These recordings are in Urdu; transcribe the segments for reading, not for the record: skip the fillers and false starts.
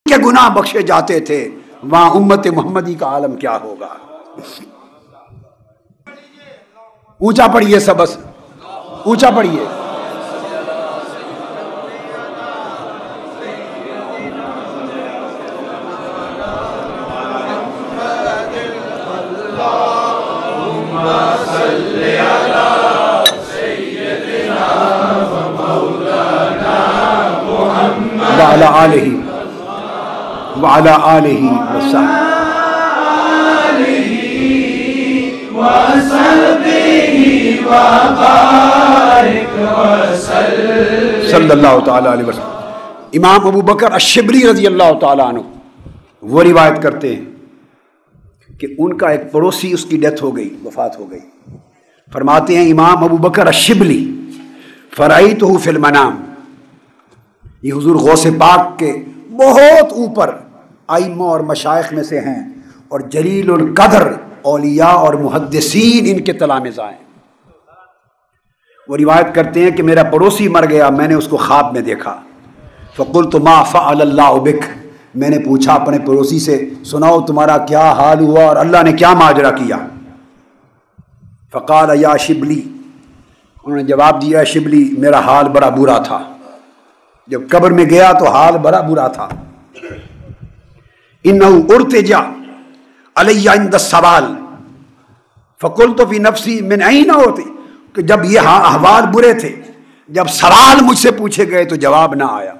کے گناہ بخشے جاتے تھے، وہاں امت محمدی کا عالم کیا ہوگا؟ اونچا پڑھیے سبس، اونچا پڑھیے۔ وعلی آلہ وعلی آلہ صلی اللہ تعالی علیہ وسلم۔ امام ابو بکر الشبلی رضی اللہ تعالیٰ عنہ وہ روایت کرتے ہیں کہ ان کا ایک پڑوسی، اس کی ڈیتھ ہو گئی، وفات ہو گئی۔ فرماتے ہیں امام ابو بکر الشبلی فرأیتہ فی المنام، یہ حضور غوث پاک کے بہت اوپر ائمہ اور مشائخ میں سے ہیں، اور جلیل القدر اولیاء اور محدثین ان کے تلامذہ ہیں۔ وہ روایت کرتے ہیں کہ میرا پڑوسی مر گیا، میں نے اس کو خواب میں دیکھا۔ فقلت ما فعل اللہ بک، میں نے پوچھا اپنے پڑوسی سے، سناؤ تمہارا کیا حال ہوا اور اللہ نے کیا ماجرا کیا؟ فقال یا شبلی، انہوں نے جواب دیا شبلی میرا حال بڑا برا تھا، جب قبر میں گیا تو حال بڑا برا تھا۔ انہ ارتجا علی عند السوال فقلت فی نفسی من این ہوتی، کہ جب یہ احوال برے تھے، جب سوال مجھ سے پوچھے گئے تو جواب نہ آیا،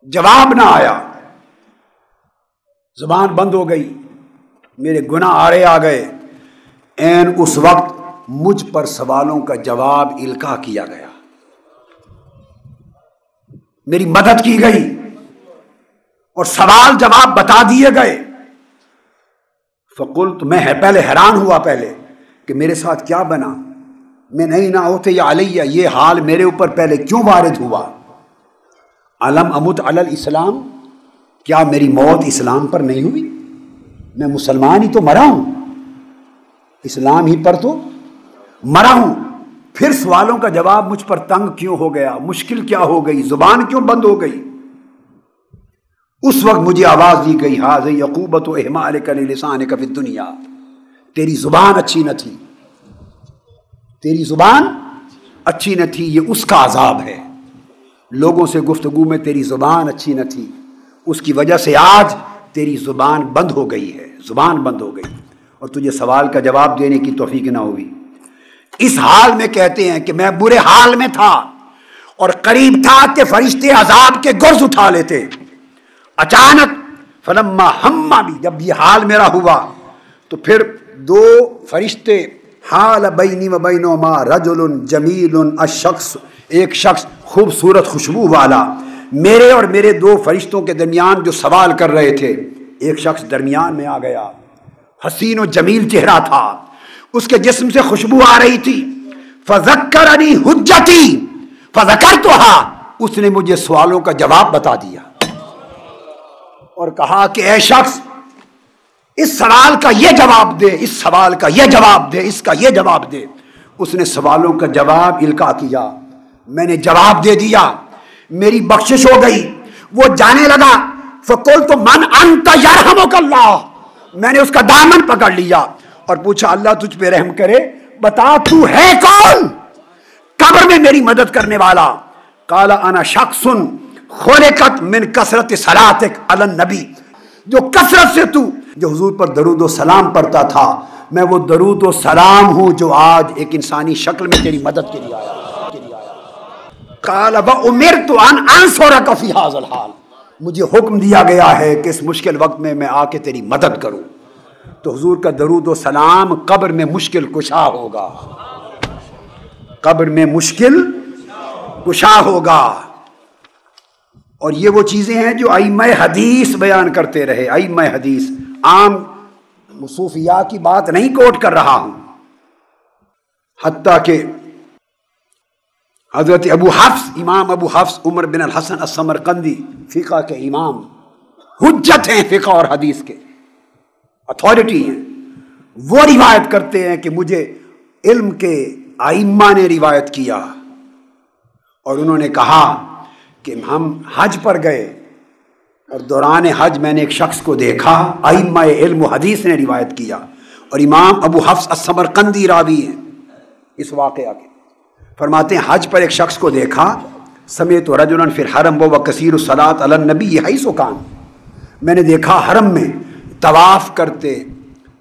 جواب نہ آیا، زبان بند ہو گئی، میرے گناہ آڑے آ گئے۔ این اس وقت مجھ پر سوالوں کا جواب القاء کیا گیا، میری مدد کی گئی اور سوال جواب بتا دیے گئے۔ فقلت، میں پہلے حیران ہوا پہلے کہ میرے ساتھ کیا بنا، میں نہیں نہ ہوتے یا علیہ، یہ حال میرے اوپر پہلے کیوں وارد ہوا؟ علم امت علی الاسلام، کیا میری موت اسلام پر نہیں ہوئی؟ میں مسلمان ہی تو مرا ہوں، اسلام ہی پر تو مرا ہوں، پھر سوالوں کا جواب مجھ پر تنگ کیوں ہو گیا، مشکل کیا ہو گئی، زبان کیوں بند ہو گئی؟ اس وقت مجھے آواز دی گئی ھذہ عقوبۃ اہمالک للسانک فی الدنیا، تیری زبان اچھی نہ تھی، تیری زبان اچھی نہ تھی، یہ اس کا عذاب ہے۔ لوگوں سے گفتگو میں تیری زبان اچھی نہ تھی، اس کی وجہ سے آج تیری زبان بند ہو گئی ہے، زبان بند ہو گئی، اور تجھے سوال کا جواب دینے کی توفیق نہ ہوئی۔ اس حال میں کہتے ہیں کہ میں برے حال میں تھا اور قریب تھا کہ فرشتے عذاب کے گرز اٹھا لیتے۔ اچانک فلما ہما بھی، جب یہ حال میرا ہوا تو پھر دو فرشتے، حال بینی و بینہما رجل جمیل الشخص، ایک شخص خوبصورت خوشبو والا، میرے اور میرے دو فرشتوں کے درمیان جو سوال کر رہے تھے، ایک شخص درمیان میں آ گیا، حسین و جمیل چہرہ تھا، اس کے جسم سے خوشبو آ رہی تھی۔ فذکرنی حجتی فذکرتها، اس نے مجھے سوالوں کا جواب بتا دیا اور کہا کہ اے شخص اس سوال کا یہ جواب دے، اس سوال کا یہ جواب دے، اس کا یہ جواب دے۔ اس نے سوالوں کا جواب القاء کیا، میں نے جواب دے دیا، میری بخشش ہو گئی۔ وہ جانے لگا، فقلت من انت یرحمک اللہ، میں نے اس کا دامن پکڑ لیا اور پوچھا اللہ تجھ پہ رحم کرے، بتا تو ہے کون قبر میں میری مدد کرنے والا؟ قال انا شخص خلقت من کثرت صلاتک علی النبی، جو کثرت سے تو جو حضور پر درود و سلام پڑھتا تھا، میں وہ درود و سلام ہوں جو آج ایک انسانی شکل میں تیری مدد کے لیے آیا۔ قال وامرت ان انصرک فی ھذا الحال، مجھے حکم دیا گیا ہے کہ اس مشکل وقت میں آ کے تیری مدد کروں۔ تو حضور کا درود و سلام قبر میں مشکل کشا ہوگا، قبر میں مشکل کشا ہوگا۔ اور یہ وہ چیزیں ہیں جو ائمہ حدیث بیان کرتے رہے، ائمہ حدیث، عام صوفیاء کی بات نہیں کوٹ کر رہا ہوں۔ حتیٰ کہ حضرت ابو حفص، امام ابو حفص عمر بن الحسن السمرقندی، فقہ کے امام، حجت ہیں فقہ اور حدیث کے، اتھارٹی ہیں، وہ روایت کرتے ہیں کہ مجھے علم کے ائمہ نے روایت کیا اور انہوں نے کہا کہ ہم حج پر گئے اور دوران حج میں نے ایک شخص کو دیکھا، ائمہ علم و حدیث نے روایت کیا، اور امام ابو حفص السمرقندی راوی ہیں اس واقعہ کے، فرماتے ہیں حج پر ایک شخص کو دیکھا، سمیت رجلا فی الحرم و کثیر الصلاۃ علی النبی حیث کان، میں نے دیکھا حرم میں طواف کرتے،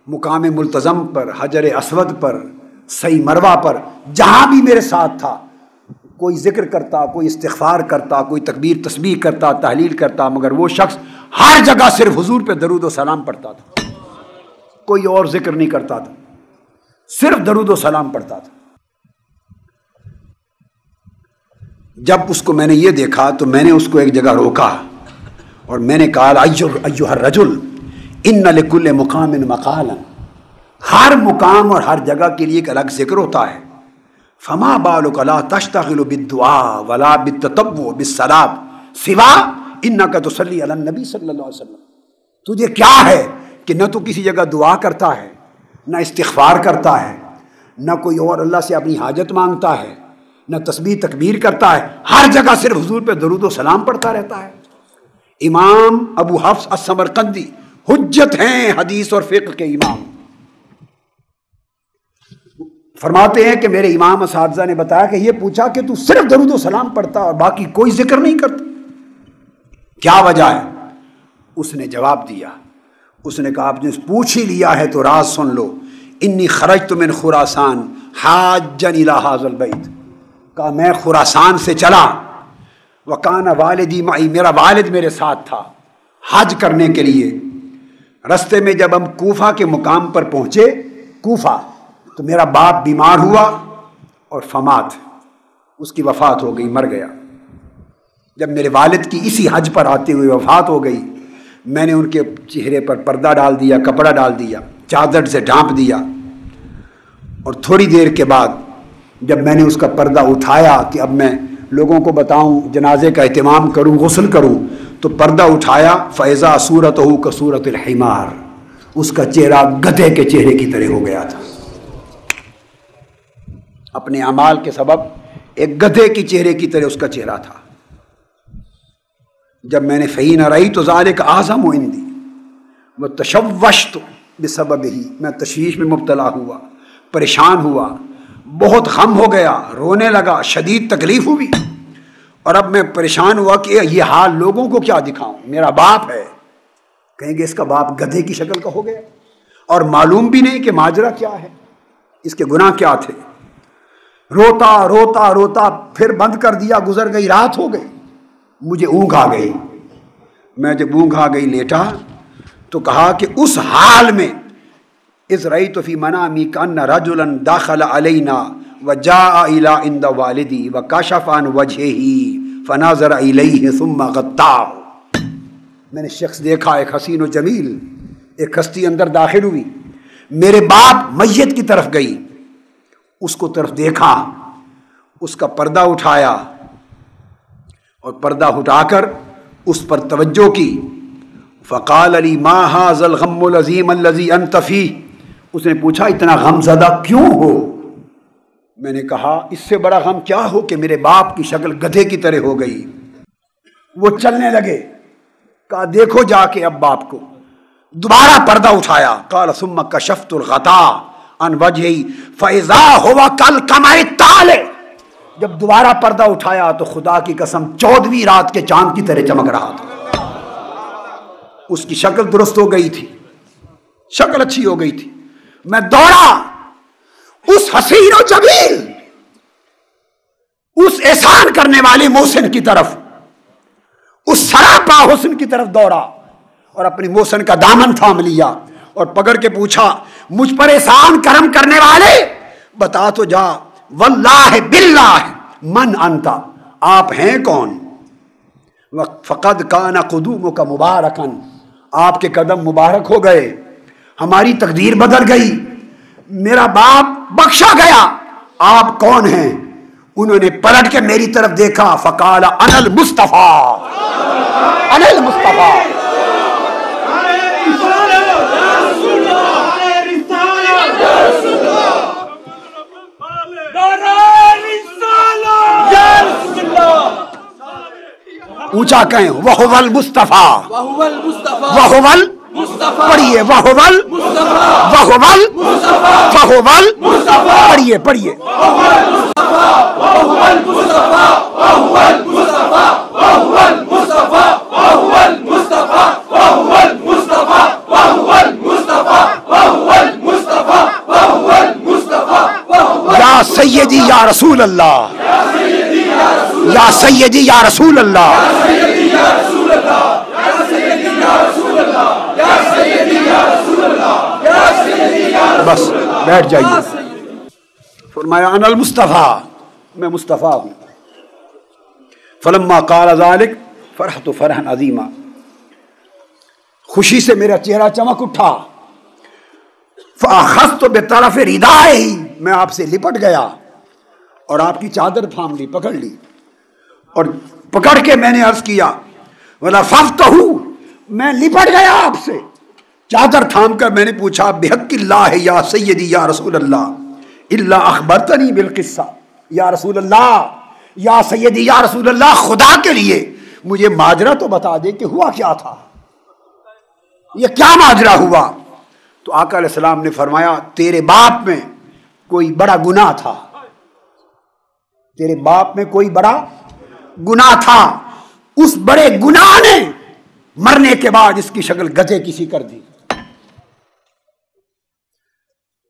مقام ملتزم پر، حجر اسود پر، سعی مروہ پر، جہاں بھی میرے ساتھ تھا، کوئی ذکر کرتا، کوئی استغفار کرتا، کوئی تکبیر تسبیح کرتا، تحلیل کرتا، مگر وہ شخص ہر جگہ صرف حضور پہ درود و سلام پڑھتا تھا، کوئی اور ذکر نہیں کرتا تھا، صرف درود و سلام پڑھتا تھا۔ جب اس کو میں نے یہ دیکھا تو میں نے اس کو ایک جگہ روکا اور میں نے کہا ایھا الرجل ان لکل مقام مقالا، ہر مقام اور ہر جگہ کے لیے ایک الگ ذکر ہوتا ہے، فما بالک لا تشتغل بالدعاء ولا بالتطوع بالصلاۃ سوا انک تصلی علی النبی صلی اللہ علیہ وسلم، تجھے کیا ہے کہ نہ تو کسی جگہ دعا کرتا ہے، نہ استغفار کرتا ہے، نہ کوئی اور اللہ سے اپنی حاجت مانگتا ہے، نہ تسبیح تکبیر کرتا ہے، ہر جگہ صرف حضور پہ درود و سلام پڑھتا رہتا ہے۔ امام ابو حفص السمرقندی حجت ہیں حدیث اور فقہ کے امام، فرماتے ہیں کہ میرے امام اساتذہ نے بتایا کہ یہ پوچھا کہ تو صرف درود و سلام پڑھتا اور باقی کوئی ذکر نہیں کرتا، کیا وجہ ہے؟ اس نے جواب دیا، اس نے کہا آپ نے پوچھ ہی لیا ہے تو راز سن لو، انی خرجت من خراسان حاجا الی ھذا البیت، کہا میں خراسان سے چلا، وکان والدی معی، میرا والد میرے ساتھ تھا حج کرنے کے لیے، رستے میں جب ہم کوفہ کے مقام پر پہنچے، کوفہ، تو میرا باپ بیمار ہوا اور فمات، اس کی وفات ہو گئی، مر گیا۔ جب میرے والد کی اسی حج پر آتے ہوئے وفات ہو گئی، میں نے ان کے چہرے پر پردہ ڈال دیا، کپڑا ڈال دیا، چادر سے ڈھانپ دیا، اور تھوڑی دیر کے بعد جب میں نے اس کا پردہ اٹھایا کہ اب میں لوگوں کو بتاؤں، جنازے کا اہتمام کروں، غسل کروں، تو پردہ اٹھایا، فَإِذَا صُورَتُهُ كَصُورَةِ الْحِمَارِ، اس کا چہرہ گدھے کے چہرے کی طرح ہو گیا تھا، اپنے اعمال کے سبب ایک گدھے کی چہرے کی طرح اس کا چہرہ تھا۔ جب میں نے فَحِينَ رَأَيْتُ ذَلِكَ أَعْظَمُ عِندِي وَتَشَوَّشْتُ بِسَبَبِهِ، میں تشویش میں مبتلا ہوا، پریشان ہوا، بہت غم ہو گیا، رونے لگا، شدید تکلیف ہوئی، اور اب میں پریشان ہوا کہ یہ حال لوگوں کو کیا دکھاؤں، میرا باپ ہے، کہیں گے اس کا باپ گدھے کی شکل کا ہو گیا، اور معلوم بھی نہیں کہ ماجرا کیا ہے، اس کے گناہ کیا تھے۔ روتا روتا روتا پھر بند کر دیا، گزر گئی، رات ہو گئی، مجھے اونگ آ گئی، میں جب اونگ آ گئی لیٹا تو کہا کہ اس حال میں اذ رأیت فی منامی کأن رجلا دخل علینا وجاء الی عند والدی وکشف عن وجهہ فنظر الیہ ثم غطاہ، میں نے شخص دیکھا، ایک حسین و جمیل، ایک ہستی اندر داخل ہوئی، میرے باپ میت کی طرف گئی، اس کو طرف دیکھا، اس کا پردہ اٹھایا اور پردہ اٹھا کر اس پر توجہ کی، فقال علی ما ھذا الغم العظیم الذی انت فیہ، اس نے پوچھا اتنا غم زدہ کیوں ہو؟ میں نے کہا اس سے بڑا غم کیا ہو کہ میرے باپ کی شکل گدھے کی طرح ہو گئی۔ وہ چلنے لگے، کہا دیکھو جا کے اب باپ کو، دوبارہ پردہ اٹھایا، قال ثم کشفت الغطاء عن وجہی فاذا هو کالقمر الطالع، جب دوبارہ پردہ اٹھایا تو خدا کی قسم 14ویں رات کے چاند کی طرح چمک رہا تھا، اس کی شکل درست ہو گئی تھی، شکل اچھی ہو گئی تھی۔ میں دوڑا اس حسین و جمیل، اس احسان کرنے والے محسن کی طرف، اس سراپا حسن کی طرف دوڑا اور اپنی محسن کا دامن تھام لیا اور پکڑ کے پوچھا مجھ پر احسان کرم کرنے والے بتا تو جا، واللہ باللہ من انت، آپ ہیں کون؟ فقد کان قدومک مبارکن، آپ کے قدم مبارک ہو گئے، ہماری تقدیر بدل گئی، میرا باپ بخشا گیا، آپ کون ہیں؟ انہوں نے پلٹ کے میری طرف دیکھا، فقال انا المصطفیٰ، انا المصطفیٰ، اونچا کہیں وہول مصطفیٰ وہول پڑھیے وہول وہول پڑھیے پڑھیے یا سیدی یا رسول اللہ یا سیدی یا رسول اللہ بس بیٹھ جائیے. فرمایا انا المصطفیٰ میں مصطفیٰ ہوں. فلما قال ذلك فرحت فرحا عظیما خوشی سے میرا چہرہ چمک اٹھا. فاخذت بطرف ردائه میں آپ سے لپٹ گیا اور آپ کی چادر تھام لی پکڑ لی اور پکڑ کے میں نے عرض کیا ولفظته میں لپٹ گیا آپ سے چادر تھام کر میں نے پوچھا بحق اللہ یا سیدی یا رسول اللہ الا اخبرتنی بالقصہ یا رسول اللہ یا سیدی یا رسول اللہ خدا کے لیے مجھے ماجرا تو بتا دے کہ ہوا کیا تھا یہ کیا ماجرا ہوا. تو آقا علیہ السلام نے فرمایا تیرے باپ میں کوئی بڑا گناہ تھا تیرے باپ میں کوئی بڑا گناہ تھا اس بڑے گناہ نے مرنے کے بعد اس کی شکل گدھے کسی کر دی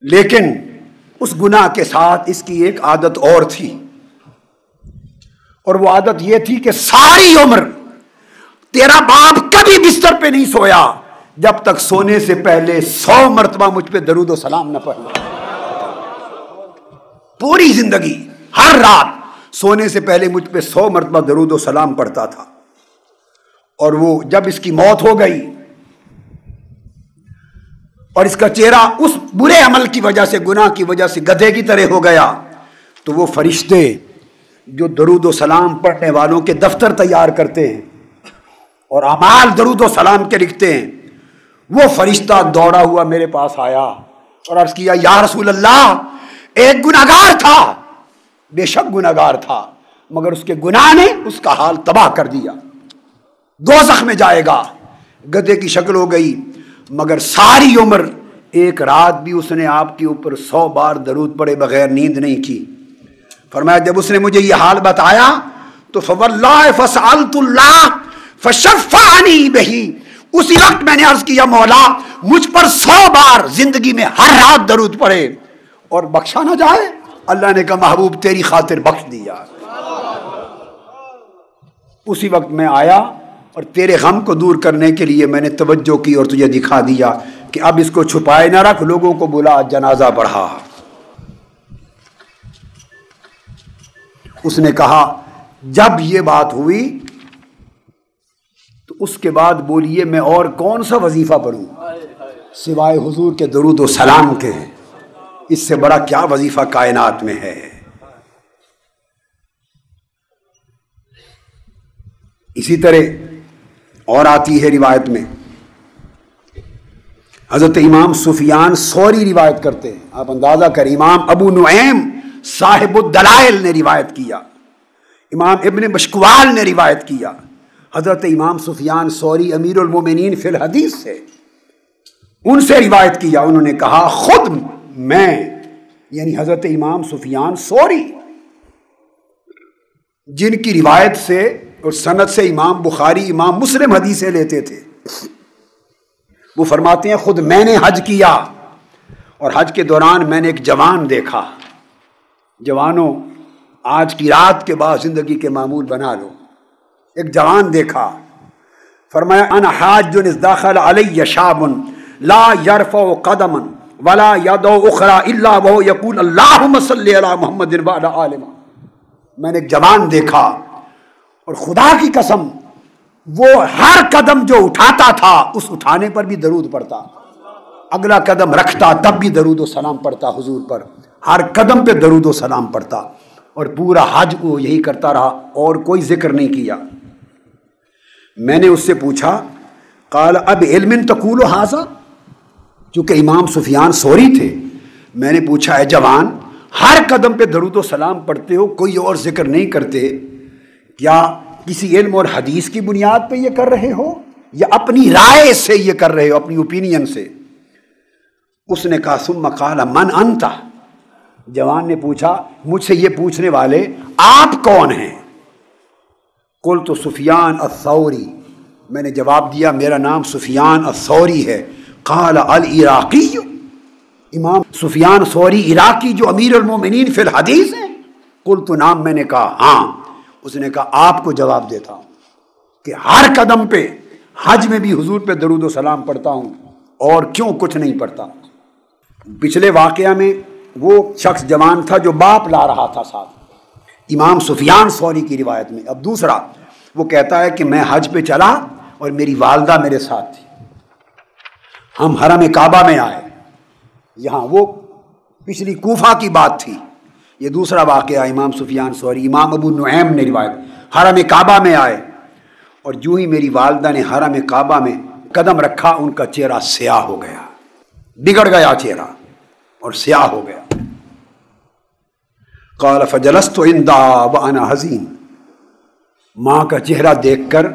لیکن اس گناہ کے ساتھ اس کی ایک عادت اور تھی اور وہ عادت یہ تھی کہ ساری عمر تیرا باپ کبھی بستر پہ نہیں سویا جب تک سونے سے پہلے 100 مرتبہ مجھ پہ درود و سلام نہ پڑھنا. پوری زندگی ہر رات سونے سے پہلے مجھ پہ 100 مرتبہ درود و سلام پڑھتا تھا. اور وہ جب اس کی موت ہو گئی اور اس کا چہرہ اس برے عمل کی وجہ سے گناہ کی وجہ سے گدھے کی طرح ہو گیا تو وہ فرشتے جو درود و سلام پڑھنے والوں کے دفتر تیار کرتے ہیں اور اعمال درود و سلام کے لکھتے ہیں وہ فرشتہ دوڑا ہوا میرے پاس آیا اور عرض کیا یا رسول اللہ ایک گناہگار تھا بے شک گناہگار تھا مگر اس کے گناہ نے اس کا حال تباہ کر دیا دوزخ میں جائے گا گدھے کی شکل ہو گئی مگر ساری عمر ایک رات بھی اس نے آپ کے اوپر 100 بار درود پڑے بغیر نیند نہیں کی. فرمایا جب اس نے مجھے یہ حال بتایا تو فواللہ فسألت اللہ فشفعنی بہی اسی وقت میں نے عرض کیا مولا مجھ پر 100 بار زندگی میں ہر رات درود پڑے اور بخشا نہ جائے. اللہ نے کہا محبوب تیری خاطر بخش دیا. اسی وقت میں آیا اور تیرے غم کو دور کرنے کے لیے میں نے توجہ کی اور تجھے دکھا دیا کہ اب اس کو چھپائے نہ رکھ لوگوں کو بلا جنازہ پڑھا. اس نے کہا جب یہ بات ہوئی تو اس کے بعد بولیے میں اور کون سا وظیفہ پڑھوں سوائے حضور کے درود و سلام کے اس سے بڑا کیا وظیفہ کائنات میں ہے. اسی طرح اور آتی ہے روایت میں حضرت امام سفیان ثوری روایت کرتے ہیں. آپ اندازہ کریں امام ابو نعیم صاحب الدلائل نے روایت کیا امام ابن مشکوال نے روایت کیا حضرت امام سفیان ثوری امیر المومنین فی الحدیث سے ان سے روایت کیا. انہوں نے کہا خود میں یعنی حضرت امام سفیان ثوری جن کی روایت سے اور سند سے امام بخاری امام مسلم حدیثیں لیتے تھے وہ فرماتے ہیں خود میں نے حج کیا اور حج کے دوران میں نے ایک جوان دیکھا. جوانوں آج کی رات کے بعد زندگی کے معمول بنا لو. ایک جوان دیکھا فرمایا انا حاج اذ داخل علی شاب لا يرفع قدما ولا يدع اخرى الا وهو يقول اللهم صل على محمد وعلى آل محمد. میں نے ایک جوان دیکھا اور خدا کی قسم وہ ہر قدم جو اٹھاتا تھا اس اٹھانے پر بھی درود پڑھتا اگلا قدم رکھتا تب بھی درود و سلام پڑھتا حضور پر ہر قدم پہ درود و سلام پڑھتا اور پورا حج کو یہی کرتا رہا اور کوئی ذکر نہیں کیا. میں نے اس سے پوچھا قال اب علم تقول ھذا چونکہ امام سفیان ثوری تھے میں نے پوچھا اے جوان ہر قدم پہ درود و سلام پڑھتے ہو کوئی اور ذکر نہیں کرتے کیا کسی علم اور حدیث کی بنیاد پہ یہ کر رہے ہو یا اپنی رائے سے یہ کر رہے ہو، اپنی اوپینین سے؟ اس نے کہا ثم قال من انت، جوان نے پوچھا مجھ سے یہ پوچھنے والے آپ کون ہیں؟ قلت سفیان الثوری، میں نے جواب دیا میرا نام سفیان الثوری ہے۔ قال العراقی، امام سفیان ثوری عراقی جو امیر المومنین فی الحدیث ہیں؟ قلت نام، میں نے کہا ہاں۔ اس نے کہا آپ کو جواب دیتا ہوں کہ ہر قدم پہ حج میں بھی حضور پہ درود و سلام پڑھتا ہوں، اور کیوں کچھ نہیں پڑھتا۔ پچھلے واقعہ میں وہ شخص جوان تھا جو باپ لا رہا تھا ساتھ، امام سفیان ثوری کی روایت میں۔ اب دوسرا وہ کہتا ہے کہ میں حج پہ چلا اور میری والدہ میرے ساتھ تھی، ہم حرم کعبہ میں آئے، یہاں وہ پچھلی کوفہ کی بات تھی، یہ دوسرا واقعہ امام سفیان ثوری، امام ابو نعیم نے روایت، حرم کعبہ میں آئے اور جو ہی میری والدہ نے حرم کعبہ میں قدم رکھا ان کا چہرہ سیاہ ہو گیا، بگڑ گیا چہرہ اور سیاہ ہو گیا۔ قال فجلست عندها وانا حزین، ماں کا چہرہ دیکھ کر،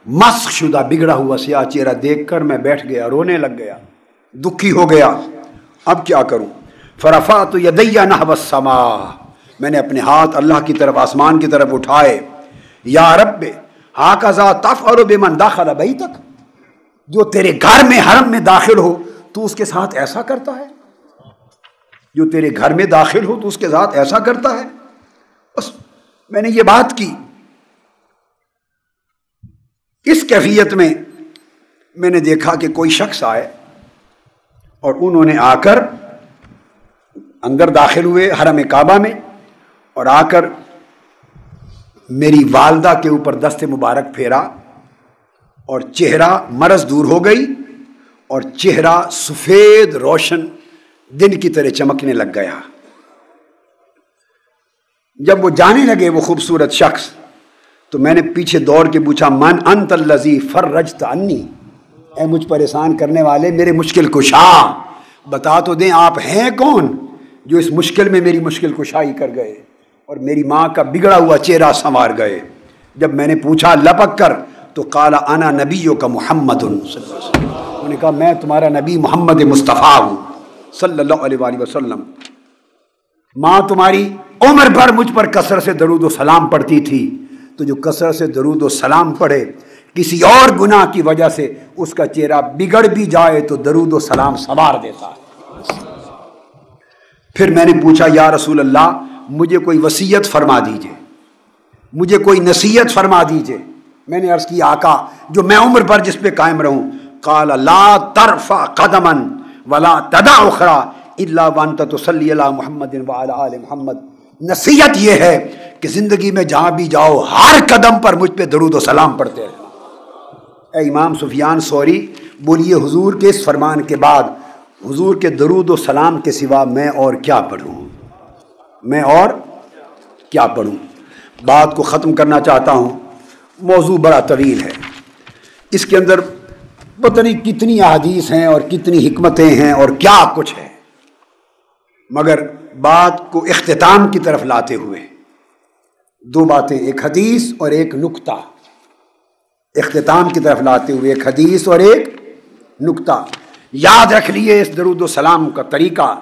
مسخ شدہ بگڑا ہوا سیاہ چہرہ دیکھ کر میں بیٹھ گیا، رونے لگ گیا، دکھی ہو گیا، اب کیا کروں؟ فرفعت یدی نحو السماء، میں نے اپنے ہاتھ اللہ کی طرف، آسمان کی طرف اٹھائے، یا رب ہاکذا تفعل بمن دخل بیتک، جو تیرے گھر میں حرم میں داخل ہو تو اس کے ساتھ ایسا کرتا ہے، جو تیرے گھر میں داخل ہو تو اس کے ساتھ ایسا کرتا ہے۔ بس میں نے یہ بات کی۔ اس کیفیت میں میں نے دیکھا کہ کوئی شخص آئے اور انہوں نے آ کر اندر داخل ہوئے حرم کعبہ میں، اور آ کر میری والدہ کے اوپر دست مبارک پھیرا اور چہرہ مرض دور ہو گئی اور چہرہ سفید روشن دن کی طرح چمکنے لگ گیا۔ جب وہ جانے لگے وہ خوبصورت شخص، تو میں نے پیچھے دوڑ کے پوچھا من انت الذی فرجت عنی، اے مجھ پریشان کرنے والے، میرے مشکل کشا، بتا تو دیں آپ ہیں کون جو اس مشکل میں میری مشکل کشائی کر گئے اور میری ماں کا بگڑا ہوا چہرہ سنوار گئے۔ جب میں نے پوچھا لپک کر تو قال انا نبیک محمد صلی اللہ علیہ وسلم، انہوں نے کہا میں تمہارا نبی محمد مصطفیٰ ہوں صلی اللہ علیہ وآلہ وسلم۔ ماں تمہاری عمر بھر مجھ پر کثرت سے درود و سلام پڑھتی تھی، تو جو کثرت سے درود و سلام پڑھے کسی اور گناہ کی وجہ سے اس کا چہرہ بگڑ بھی جائے تو درود و سلام سنوار دیتا ہے۔ پھر میں نے پوچھا یا رسول اللہ مجھے کوئی وصیت فرما دیجئے، مجھے کوئی نصیحت فرما دیجئے۔ میں نے عرض کی آقا جو میں عمر بھر جس پہ قائم رہوں۔ قال لا ترفع قدما ولا تدع اخرى الا وانت تصلی علی محمد وعلی آل محمد، نصیحت یہ ہے کہ زندگی میں جہاں بھی جاؤ ہر قدم پر مجھ پہ درود و سلام پڑھتے رہو۔ اے امام سفیان ثوری، بولیے حضور کے اس فرمان کے بعد حضور کے درود و سلام کے سوا میں اور کیا پڑھوں، میں اور کیا پڑھوں؟ بات کو ختم کرنا چاہتا ہوں، موضوع بڑا طویل ہے، اس کے اندر پتہ نہیں کتنی احادیث ہیں اور کتنی حکمتیں ہیں اور کیا کچھ ہے، مگر بات کو اختتام کی طرف لاتے ہوئے دو باتیں، ایک حدیث اور ایک نکتہ، اختتام کی طرف لاتے ہوئے ایک حدیث اور ایک نکتہ۔ یاد رکھ لیے اس درود و سلام کا طریقہ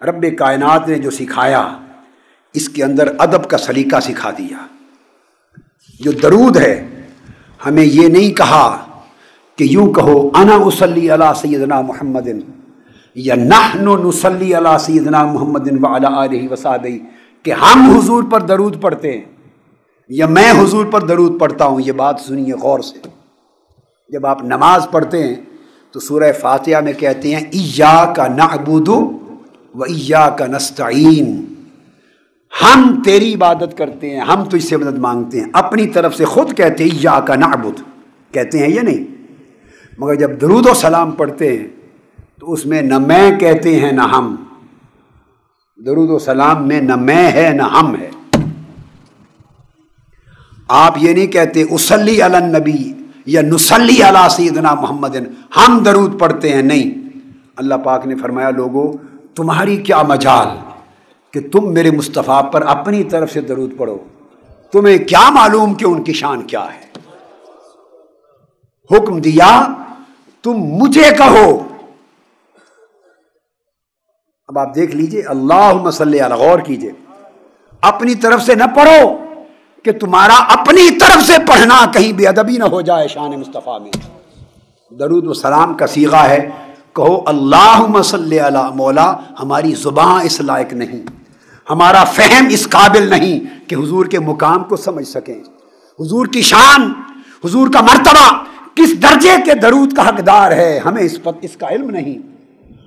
رب کائنات نے جو سکھایا، اس کے اندر ادب کا سلیقہ سکھا دیا۔ جو درود ہے ہمیں یہ نہیں کہا کہ یوں کہو انا اصلی علی سیدنا محمد یا نحن نصلی علی سیدنا محمد وعلی آلہ وصحبہ، کہ ہم حضور پر درود پڑھتے ہیں یا میں حضور پر درود پڑھتا ہوں۔ یہ بات سنیے غور سے، جب آپ نماز پڑھتے ہیں تو سورہ فاتحہ میں کہتے ہیں ایاک نعبد و ایاک نستعین، ہم تیری عبادت کرتے ہیں، ہم تجھ سے مدد مانگتے ہیں۔ اپنی طرف سے خود کہتے ہیں ایاک نعبد، کہتے ہیں یا نہیں؟ مگر جب درود و سلام پڑھتے ہیں تو اس میں نہ میں کہتے ہیں نہ ہم، درود و سلام میں نہ میں ہے نہ ہم ہے۔ آپ یہ نہیں کہتے اصلی علی النبی یا نصلی علی سیدنا محمد، ہم درود پڑھتے ہیں، نہیں۔ اللہ پاک نے فرمایا لوگو تمہاری کیا مجال کہ تم میرے مصطفیٰ پر اپنی طرف سے درود پڑھو، تمہیں کیا معلوم کہ ان کی شان کیا ہے؟ حکم دیا تم مجھے کہو. اب آپ دیکھ لیجئے، اللہم صلی علی، غور کیجئے، اپنی طرف سے نہ پڑھو کہ تمہارا اپنی طرف سے پڑھنا کہیں بے ادبی نہ ہو جائے شان مصطفیٰ میں. درود و سلام کا صیغہ ہے، کہو اللہم صلی علی. مولا ہماری زبان اس لائق نہیں، ہمارا فہم اس قابل نہیں کہ حضور کے مقام کو سمجھ سکیں، حضور کی شان، حضور کا مرتبہ کس درجے کے درود کا حقدار ہے، ہمیں اس کا علم نہیں.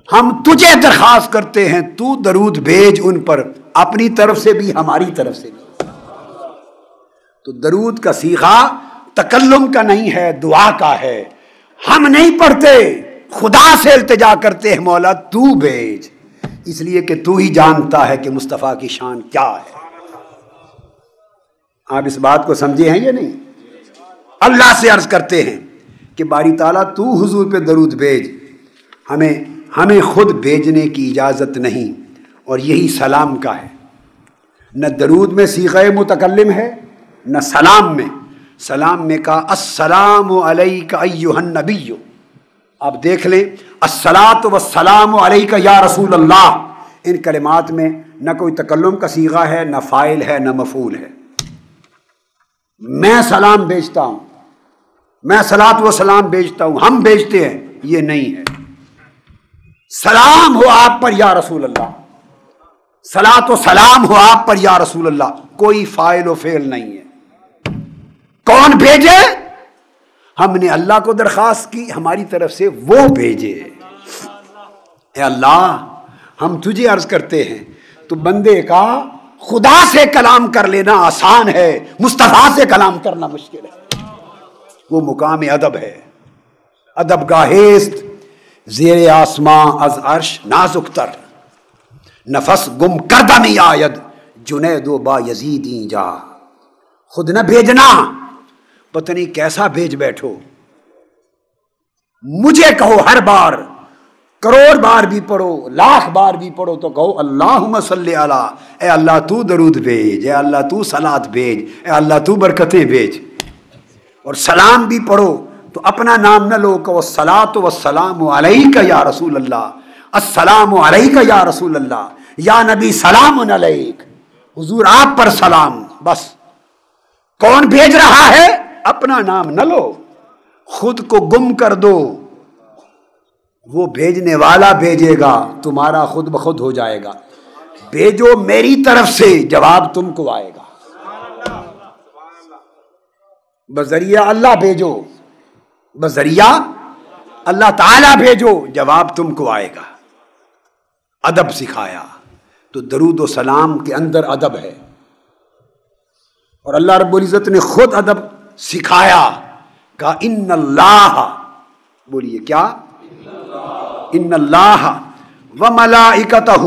ہم تجھے درخواست کرتے ہیں تو درود بھیج ان پر، اپنی طرف سے بھی ہماری طرف سے بھی. تو درود کا صیغہ تکلم کا نہیں ہے، دعا کا ہے. ہم نہیں پڑھتے، خدا سے التجا کرتے ہیں مولا تو بھیج، اس لیے کہ تو ہی جانتا ہے کہ مصطفیٰ کی شان کیا ہے. آپ اس بات کو سمجھے ہیں یا نہیں؟ اللہ سے عرض کرتے ہیں کہ باری تعالیٰ تو حضور پہ درود بھیج، ہمیں خود بھیجنے کی اجازت نہیں. اور یہی سلام کا ہے، نہ درود میں صیغہ متکلم ہے نہ سلام میں. سلام میں کہا السلام علیک ایھا النبی. آپ دیکھ لیں، الصلاۃ والسلام علیک یا رسول اللہ، ان کلمات میں نہ کوئی تکلم کا صیغہ ہے، نہ فاعل ہے، نہ مفعول ہے. میں سلام بھیجتا ہوں، میں صلاۃ و سلام بھیجتا ہوں، ہم بھیجتے ہیں، یہ نہیں ہے. سلام ہو آپ پر یا رسول اللہ، صلاۃ و سلام ہو آپ پر یا رسول اللہ، کوئی فاعل و فعل نہیں ہے. کون بھیجے؟ ہم نے اللہ کو درخواست کی، ہماری طرف سے وہ بھیجے. اے اللہ ہم تجھے عرض کرتے ہیں، تو بندے کا خدا سے کلام کر لینا آسان ہے، مصطفیٰ سے کلام کرنا مشکل ہے. وہ مقام ادب ہے، ادب گاہست زیر آسماں از عرش نازک تر، نفس گم کردہ می آید جنید و با یزیدی جا. خود نہ بھیجنا، پتہ نہیں کیسا بھیج بیٹھو. مجھے کہو، ہر بار کروڑ بار بھی پڑھو، لاکھ بار بھی پڑھو تو کہو اللہم صلی علی. اے اللہ تو درود بھیج، اے اللہ تو صلاۃ بھیج، اے اللہ تو برکتیں بھیج. اور سلام بھی پڑھو تو اپنا نام نہ لو، کہو الصلاۃ والسلام علیک یا رسول اللہ، السلام علیک یا رسول اللہ، یا نبی سلام علیک، حضور آپ پر سلام. بس کون بھیج رہا ہے؟ اپنا نام نہ لو، خود کو گم کر دو، وہ بھیجنے والا بھیجے گا، تمہارا خود بخود ہو جائے گا. بھیجو میری طرف سے، جواب تم کو آئے گا. بذریعہ اللہ بھیجو، بذریعہ اللہ تعالیٰ بھیجو، جواب تم کو آئے گا. ادب سکھایا، تو درود و سلام کے اندر ادب ہے. اور اللہ رب العزت نے خود ادب سکھایا، کہا ان اللہ، بولیے کیا؟ ان اللہ وملائکتہ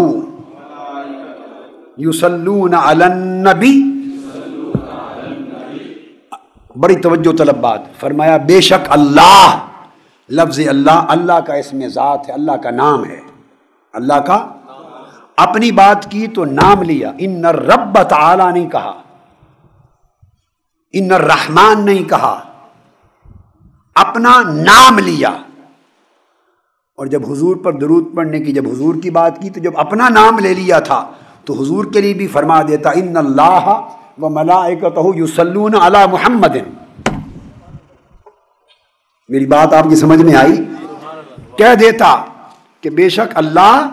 یصلون علی النبی. بڑی توجہ طلب بات فرمایا، بے شک اللہ، لفظ اللہ، اللہ کا اسم ذات ہے، اللہ کا نام ہے. اللہ کا اپنی بات کی تو نام لیا. ان الرب تعالی نہیں کہا، ان الرحمن نہیں کہا، اپنا نام لیا. اور جب حضور پر درود پڑھنے کی، جب حضور کی بات کی تو جب اپنا نام لے لیا تھا تو حضور کے لیے بھی فرما دیتا ان اللہ وملائکتہ یصلون علی محمد. میری بات آپ کی سمجھ میں آئی؟ کہہ دیتا کہ بے شک اللہ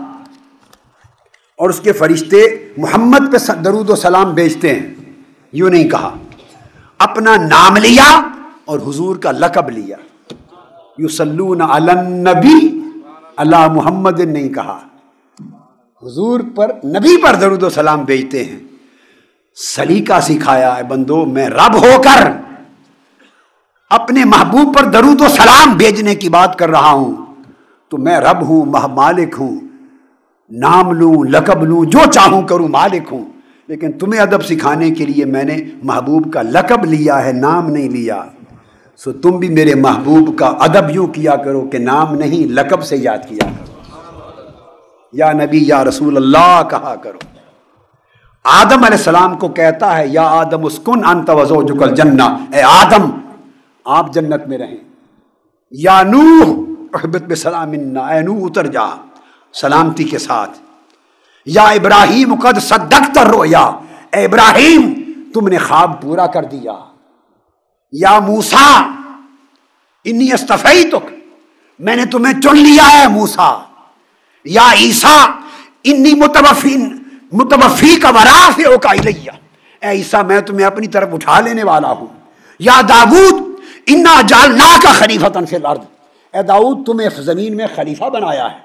اور اس کے فرشتے محمد پہ درود و سلام بھیجتے ہیں. یوں نہیں کہا، اپنا نام لیا اور حضور کا لقب لیا. یصلون علی النبی علی محمد نہیں کہا، حضور پر، نبی پر درود و سلام بھیجتے ہیں. سلیقہ سکھایا ہے، بندو میں رب ہو کر اپنے محبوب پر درود و سلام بھیجنے کی بات کر رہا ہوں تو میں رب ہوں، مالک ہوں، نام لوں لقب لوں جو چاہوں کروں، مالک ہوں. لیکن تمہیں ادب سکھانے کے لیے میں نے محبوب کا لقب لیا ہے، نام نہیں لیا. سو تم بھی میرے محبوب کا ادب یوں کیا کرو کہ نام نہیں لقب سے یاد کیا کرو، یا نبی یا رسول اللہ کہا کرو. آدم علیہ السلام کو کہتا ہے یا آدم اسکن انت وزوجک الجنہ، اے آدم آپ جنت میں رہیں. یا نوح احبط بسلام منا، اے نوح اتر جا سلامتی کے ساتھ. یا ابراہیم قد صدقت الرؤیا، اے ابراہیم تم نے خواب پورا کر دیا. یا موسیٰ انی اصطفیتک، میں نے تمہیں چن لیا ہے موسیٰ. یا عیسیٰ انی متوفیک ورافعک الیہ، اے عیسیٰ میں تمہیں اپنی طرف اٹھا لینے والا ہوں. یا داؤد انا جعلناک خلیفۃ فی الارض، اے داؤد تمہیں زمین میں خلیفہ بنایا ہے.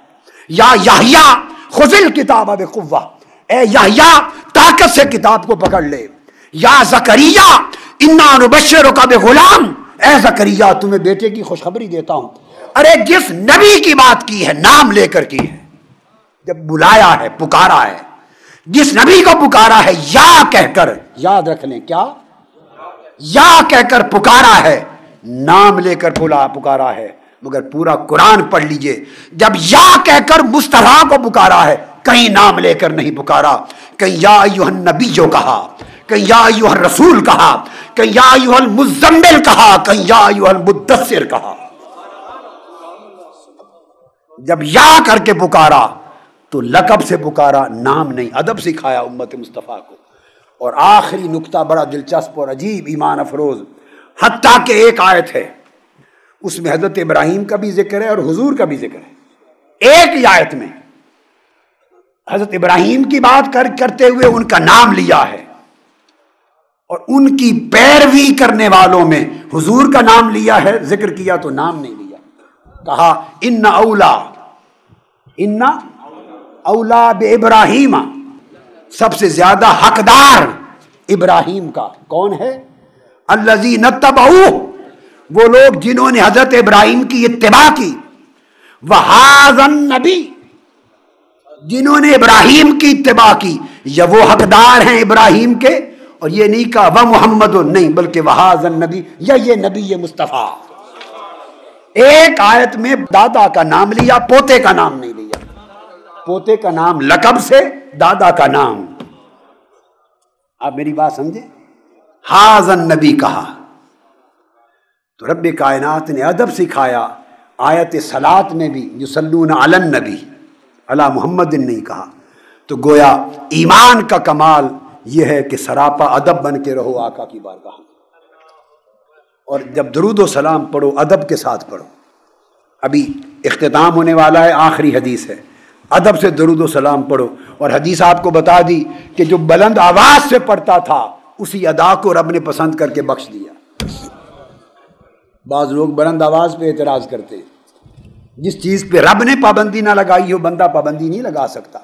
یا یحییٰ خذ الکتاب بقوہ، اے یحییٰ طاقت سے کتاب کو پکڑ لے. یا زکریا انا نبشرک بغلام، اے زکریا تمہیں بیٹے کی خوشخبری دیتا ہوں. ارے جس نبی کی بات کی ہے نام لے کر کی ہے، جب بلایا ہے پکارا ہے، جس نبی کو پکارا ہے یا کہہ کر، یاد رکھ لیں کیا، یا کہہ کر پکارا ہے، نام لے کر پکارا ہے. مگر پورا قرآن پڑھ لیجئے، جب یا کہہ کر مصطفیٰ کو پکارا ہے کہیں نام لے کر نہیں پکارا. کہیں یا ایھا النبی جو کہا، کہیں یا ایھا الرسول کہا، کہیں یا ایھا المزمل کہا، کہیں یا ایھا المدثر کہا. جب یا کر کے پکارا تو لقب سے پکارا، نام نہیں. ادب سکھایا امت مصطفیٰ کو. اور آخری نکتہ بڑا دلچسپ اور عجیب ایمان افروز، حتیٰ کہ ایک آیت ہے اس میں حضرت ابراہیم کا بھی ذکر ہے اور حضور کا بھی ذکر ہے. ایک ہی آیت میں حضرت ابراہیم کی بات کرتے ہوئے ان کا نام لیا ہے، اور ان کی پیروی کرنے والوں میں حضور کا نام لیا ہے، ذکر کیا تو نام نہیں لیا. کہا ان اولا بابراہیم، سب سے زیادہ حقدار ابراہیم کا کون ہے؟ الذین اتبعوہ، وہ لوگ جنہوں نے حضرت ابراہیم کی اتباع کی. وہذا النبی، جنہوں نے ابراہیم کی اتباع کی، یا وہ حقدار ہیں ابراہیم کے. اور یہ نہیں کہا وہ محمد نہیں، بلکہ وہذا النبی، یا یہ نبی مصطفیٰ. ایک آیت میں دادا کا نام لیا، پوتے کا نام نہیں لیا. پوتے کا نام لقب سے، دادا کا نام. آپ میری بات سمجھیں، ھذا النبی کہا تو رب کائنات نے ادب سکھایا. آیت صلاۃ میں بھی یصلون علی النبی علی محمد نہیں کہا. تو گویا ایمان کا کمال یہ ہے کہ سراپا ادب بن کے رہو آقا کی بارگاہ میں، اور جب درود و سلام پڑھو ادب کے ساتھ پڑھو. ابھی اختتام ہونے والا ہے، آخری حدیث ہے، ادب سے درود و سلام پڑھو. اور حدیث آپ کو بتا دی کہ جو بلند آواز سے پڑھتا تھا اسی ادا کو رب نے پسند کر کے بخش دیا. بعض لوگ بلند آواز پہ اعتراض کرتے ہیں. جس چیز پہ رب نے پابندی نہ لگائی ہو بندہ پابندی نہیں لگا سکتا.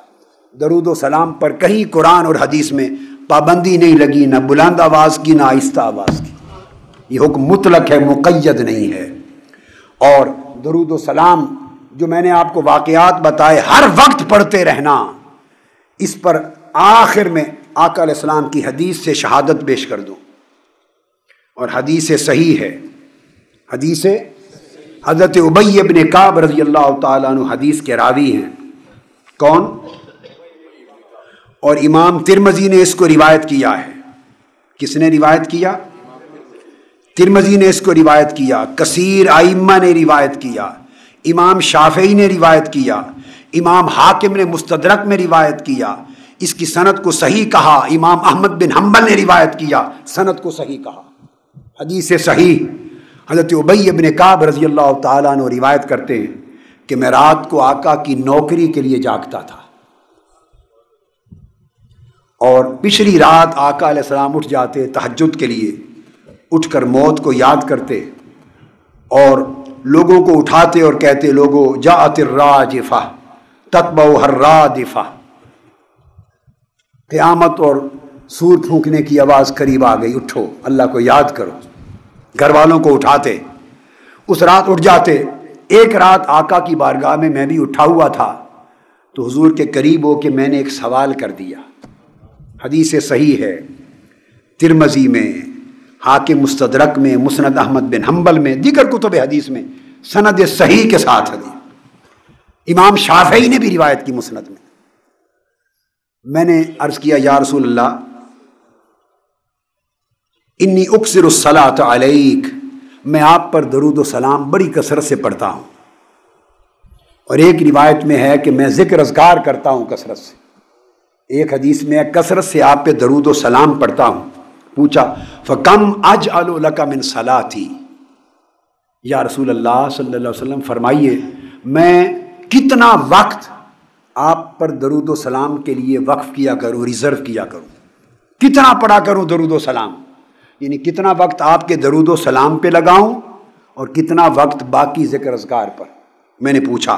درود و سلام پر کہیں قرآن اور حدیث میں پابندی نہیں لگی، نہ بلند آواز کی نہ آہستہ آواز کی. یہ حکم مطلق ہے، مقید نہیں ہے. اور درود و سلام جو میں نے آپ کو واقعات بتائے ہر وقت پڑھتے رہنا، اس پر آخر میں آقا علیہ السلام کی حدیث سے شہادت پیش کر دوں. اور حدیث صحیح ہے، حدیث حضرت ابی بن کعب رضی اللہ تعالیٰ عنہ حدیث کے راوی ہیں. کون؟ اور امام ترمذی نے اس کو روایت کیا ہے. کس نے روایت کیا؟ ترمذی نے اس کو روایت کیا. کثیر ائمہ نے روایت کیا. امام شافعی نے روایت کیا. امام حاکم نے مستدرک میں روایت کیا. اس کی سند کو صحیح کہا. امام احمد بن حنبل نے روایت کیا، سند کو صحیح کہا. حدیث صحیح. حضرت ابی بن کعب رضی اللہ تعالیٰ عنہ روایت کرتے ہیں کہ میں رات کو آقا کی نوکری کے لیے جاگتا تھا، اور پچھلی رات آقا علیہ السلام اٹھ جاتے تہجد کے لیے، اٹھ کر موت کو یاد کرتے اور لوگوں کو اٹھاتے اور کہتے لوگوں جاءت الراجفہ تتبعها الرادفہ، قیامت اور سور پھونکنے کی آواز قریب آ گئی، اٹھو اللہ کو یاد کرو. گھر والوں کو اٹھاتے، اس رات اٹھ جاتے. ایک رات آقا کی بارگاہ میں بھی اٹھا ہوا تھا تو حضور کے قریب ہو کہ میں نے ایک سوال کر دیا. حدیث صحیح ہے، ترمذی میں، حاکم مستدرک میں، مسند احمد بن حنبل میں، دیگر کتب حدیث میں سند صحیح کے ساتھ حدیث. امام شافعی نے بھی روایت کی مسند میں. میں نے عرض کیا یا رسول اللہ انی اکثر الصلاۃ علیک، میں آپ پر درود و سلام بڑی کثرت سے پڑھتا ہوں، اور ایک روایت میں ہے کہ میں ذکر اذکار کرتا ہوں کثرت سے، ایک حدیث میں کثرت سے آپ پہ درود و سلام پڑھتا ہوں۔ پوچھا فکم اجعل لک من صلاتی، یا رسول اللہ صلی اللہ علیہ وسلم فرمائیے میں کتنا وقت آپ پر درود و سلام کے لیے وقف کیا کروں، ریزرو کیا کروں، کتنا پڑھا کروں درود و سلام، یعنی کتنا وقت آپ کے درود و سلام پہ لگاؤں اور کتنا وقت باقی ذکر اذکار پر۔ میں نے پوچھا،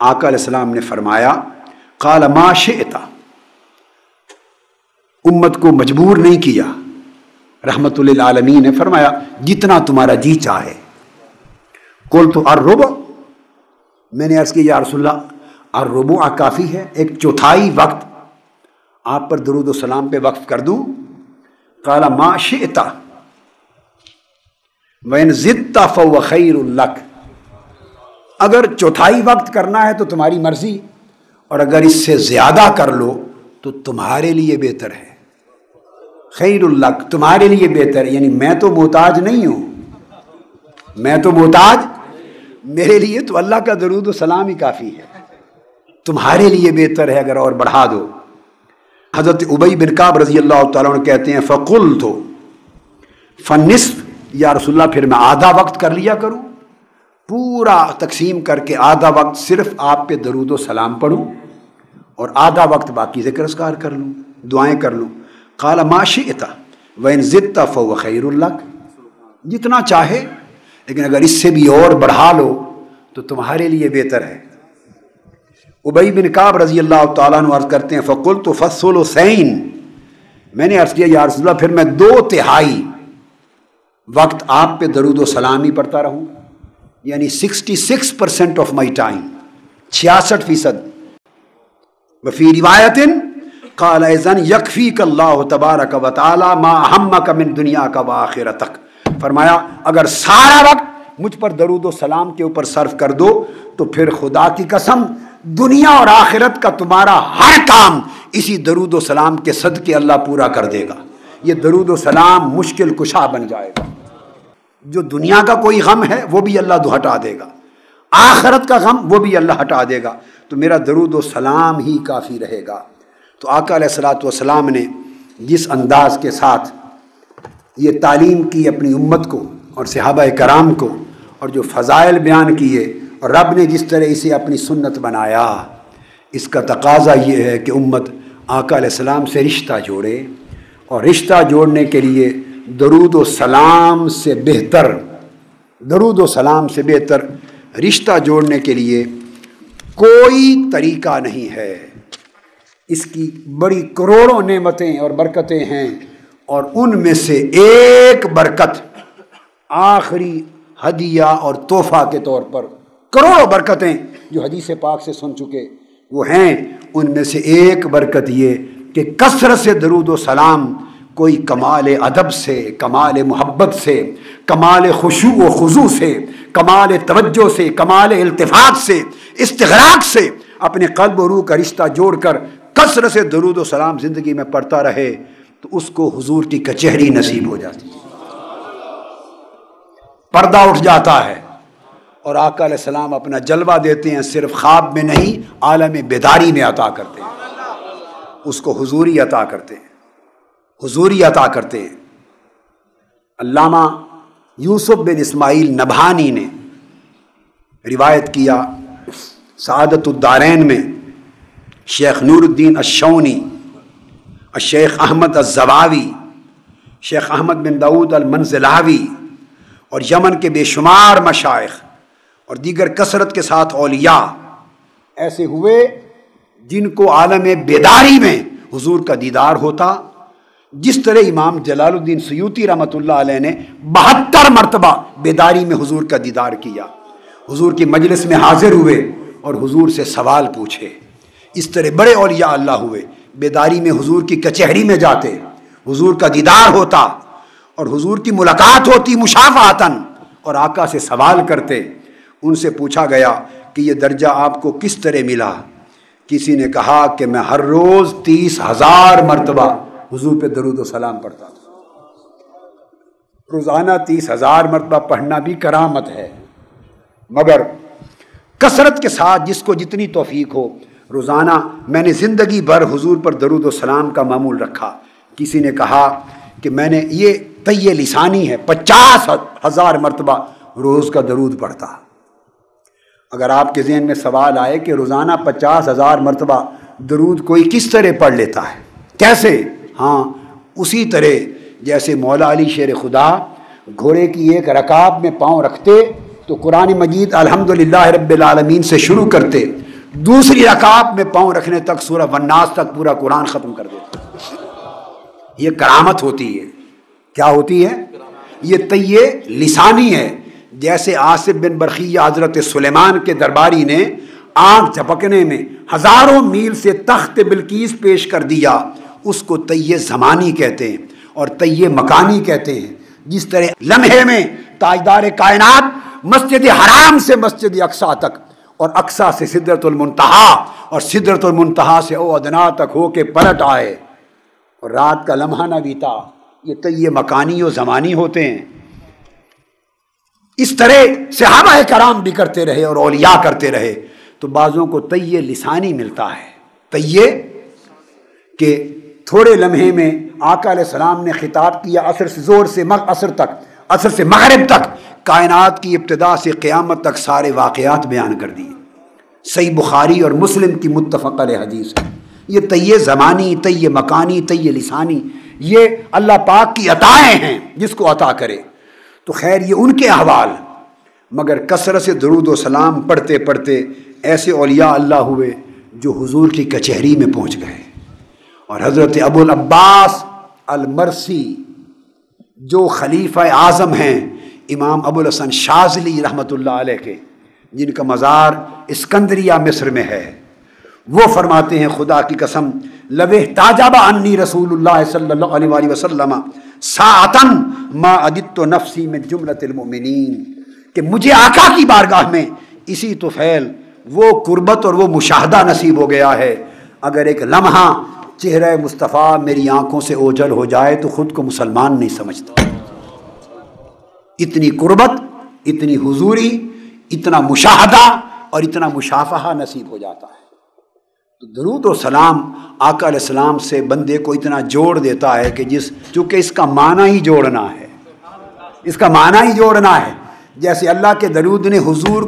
آقا علیہ السلام نے فرمایا قال ما شئت، امت کو مجبور نہیں کیا، رحمت للعالمین نے فرمایا جتنا تمہارا جی چاہے۔ قلت الربع، میں نے عرض کی یا رسول اللہ الربع کافی ہے، ایک چوتھائی وقت آپ پر درود و سلام پہ وقف کر دوں؟ قال ما شئت وإن زدت فهو خیر لک، اگر چوتھائی وقت کرنا ہے تو تمہاری مرضی، اور اگر اس سے زیادہ کر لو تو تمہارے لیے بہتر ہے، خیر لک، تمہارے لیے بہتر ہے، یعنی میں تو محتاج نہیں ہوں، میں تو محتاج، میرے لیے تو اللہ کا درود و سلام ہی کافی ہے، تمہارے لیے بہتر ہے اگر اور بڑھا دو۔ حضرت ابی بن کعب رضی اللہ تعالیٰ عنہ کہتے ہیں فقلت فالنصف، یا رسول اللہ پھر میں آدھا وقت کر لیا کروں، پورا تقسیم کر کے آدھا وقت صرف آپ پہ درود و سلام پڑھوں اور آدھا وقت باقی ذکر اذکار کر لوں، دعائیں کر لوں۔ قال ما شئت وإن زدت فهو خیر لک، جتنا چاہے، لیکن اگر اس سے بھی اور بڑھا لو تو تمہارے لیے بہتر ہے۔ ابی بن کعب رضی اللہ تعالیٰ عنہ عرض کرتے ہیں فقلت فالثلثین، میں نے عرض کیا یا رسول اللہ پھر میں 2/3 وقت آپ پہ درود و سلام ہی پڑھتا رہوں، یعنی 66% آف مائی ٹائم، 66%۔ وفی روایت قال اذن یکفیک اللہ تبارک و تعالی ما اہمک من دنیاک و آخرتک، فرمایا اگر سارا وقت مجھ پر درود و سلام کے اوپر صرف کر دو تو پھر خدا کی قسم دنیا اور آخرت کا تمہارا ہر کام اسی درود و سلام کے صدقے اللہ پورا کر دے گا، یہ درود و سلام مشکل کشا بن جائے گا، جو دنیا کا کوئی غم ہے وہ بھی اللہ ہٹا دے گا، آخرت کا غم وہ بھی اللہ ہٹا دے گا، تو میرا درود و سلام ہی کافی رہے گا۔ تو آقا علیہ الصلوۃ والسلام نے جس انداز کے ساتھ یہ تعلیم کی اپنی امت کو اور صحابہ کرام کو، اور جو فضائل بیان کیے، اور رب نے جس طرح اسے اپنی سنت بنایا، اس کا تقاضا یہ ہے کہ امت آقا علیہ السلام سے رشتہ جوڑے، اور رشتہ جوڑنے کے لیے درود و سلام سے بہتر، درود و سلام سے بہتر رشتہ جوڑنے کے لیے کوئی طریقہ نہیں ہے۔ اس کی بڑی کروڑوں نعمتیں اور برکتیں ہیں، اور ان میں سے ایک برکت آخری ہدیہ اور تحفہ کے طور پر، کروڑوں برکتیں جو حدیث پاک سے سن چکے وہ ہیں، ان میں سے ایک برکت یہ کہ کثرت سے درود و سلام کوئی کمال ادب سے، کمال محبت سے، کمال خشوع و خضوع سے، کمال توجہ سے، کمال التفات سے، استغراق سے اپنے قلب و روح کا رشتہ جوڑ کر کثرت سے درود و سلام زندگی میں پڑھتا رہے تو اس کو حضور کی کچہری نصیب ہو جاتی، پردہ اٹھ جاتا ہے، اور آقا علیہ السلام اپنا جلوہ دیتے ہیں، صرف خواب میں نہیں عالم بیداری میں عطا کرتے ہیں، اس کو حضوری عطا کرتے ہیں، حضوری عطا کرتے ہیں۔ علامہ یوسف بن اسماعیل نبہانی نے روایت کیا سعادت الدارین میں، شیخ نور الدین الشونی، الشیخ احمد الزواوی، شیخ احمد بن داود المنزلاوی، اور یمن کے بے شمار مشائخ اور دیگر کثرت کے ساتھ اولیاء ایسے ہوئے جن کو عالم بیداری میں حضور کا دیدار ہوتا، جس طرح امام جلال الدین سیوطی رحمۃ اللہ علیہ نے 72 مرتبہ بیداری میں حضور کا دیدار کیا، حضور کی مجلس میں حاضر ہوئے اور حضور سے سوال پوچھے۔ اس طرح بڑے اولیاء اللہ ہوئے، بیداری میں حضور کی کچہری میں جاتے، حضور کا دیدار ہوتا اور حضور کی ملاقات ہوتی مشافہتاً، اور آقا سے سوال کرتے۔ ان سے پوچھا گیا کہ یہ درجہ آپ کو کس طرح ملا؟ کسی نے کہا کہ میں ہر روز 30,000 مرتبہ حضور پہ درود و سلام پڑھتا تھا۔ روزانہ 30,000 مرتبہ پڑھنا بھی کرامت ہے، مگر کثرت کے ساتھ جس کو جتنی توفیق ہو روزانہ۔ میں نے زندگی بھر حضور پر درود و سلام کا معمول رکھا۔ کسی نے کہا کہ میں نے یہ طی لسانی ہے، 50,000 مرتبہ روز کا درود پڑھتا۔ اگر آپ کے ذہن میں سوال آئے کہ روزانہ 50,000 مرتبہ درود کوئی کس طرح پڑھ لیتا ہے، کیسے؟ ہاں، اسی طرح جیسے مولا علی شیر خدا گھوڑے کی ایک رکاب میں پاؤں رکھتے تو قرآن مجید الحمدللہ رب العالمین سے شروع کرتے، دوسری رکاب میں پاؤں رکھنے تک سورہ والناس تک پورا قرآن ختم کر دیتے۔ یہ کرامت ہوتی ہے۔ کیا ہوتی ہے؟ یہ طی لسانی ہے۔ جیسے آصف بن برخیہ حضرت سلیمان کے درباری نے آنکھ جھپکنے میں ہزاروں میل سے تخت بلقیس پیش کر دیا، اس کو طی زمانی کہتے ہیں اور طی مکانی کہتے ہیں۔ جس طرح لمحے میں تاجدار کائنات مسجد حرام سے مسجد اقصیٰ تک اور اقصیٰ سے سدرۃ المنتہا اور سدرۃ المنتہا سے او ادنا تک ہو کے پلٹ آئے اور رات کا لمحہ نہ بیتا، یہ طی مکانی و زمانی ہوتے ہیں۔ اس طرح صحابہ کرام بھی کرتے رہے اور اولیاء کرتے رہے، تو بعضوں کو طی لسانی ملتا ہے۔ طی کہ تھوڑے لمحے میں آقا علیہ السلام نے خطاب کیا، عصر سے زور سے عصر تک، عصر سے مغرب تک، کائنات کی ابتدا سے قیامت تک سارے واقعات بیان کر دیے۔ صحیح بخاری اور مسلم کی متفق علیہ حدیث ہے۔ یہ طی زمانی، طی مکانی، طی لسانی، یہ اللہ پاک کی عطائیں ہیں جس کو عطا کرے۔ تو خیر یہ ان کے احوال، مگر کثرت سے درود و سلام پڑھتے پڑھتے ایسے اولیاء اللہ ہوئے جو حضور کی کچہری میں پہنچ گئے۔ اور حضرت ابو العباس المرسی جو خلیفہ اعظم ہیں امام ابو الحسن شاذلی رحمۃ اللہ علیہ کے، جن کا مزار اسکندریہ مصر میں ہے، وہ فرماتے ہیں خدا کی قسم لو احتجب عنی رسول اللہ صلی اللہ علیہ وآلہ وسلم ساعتاً ما عددت نفسی من جملۃ المؤمنین، کہ مجھے آقا کی بارگاہ میں اسی طفیل وہ قربت اور وہ مشاہدہ نصیب ہو گیا ہے، اگر ایک لمحہ چہرہ مصطفیٰ میری آنکھوں سے اوجھل ہو جائے تو خود کو مسلمان نہیں سمجھتا۔ اتنی قربت، اتنی حضوری، اتنا مشاہدہ اور اتنا مشافہہ نصیب ہو جاتا ہے۔ تو درود و سلام آقا علیہ السلام سے بندے کو اتنا جوڑ دیتا ہے کہ چونکہ اس کا معنی ہی جوڑنا ہے، اس کا معنی ہی جوڑنا ہے۔ جیسے اللہ کے درود نے حضور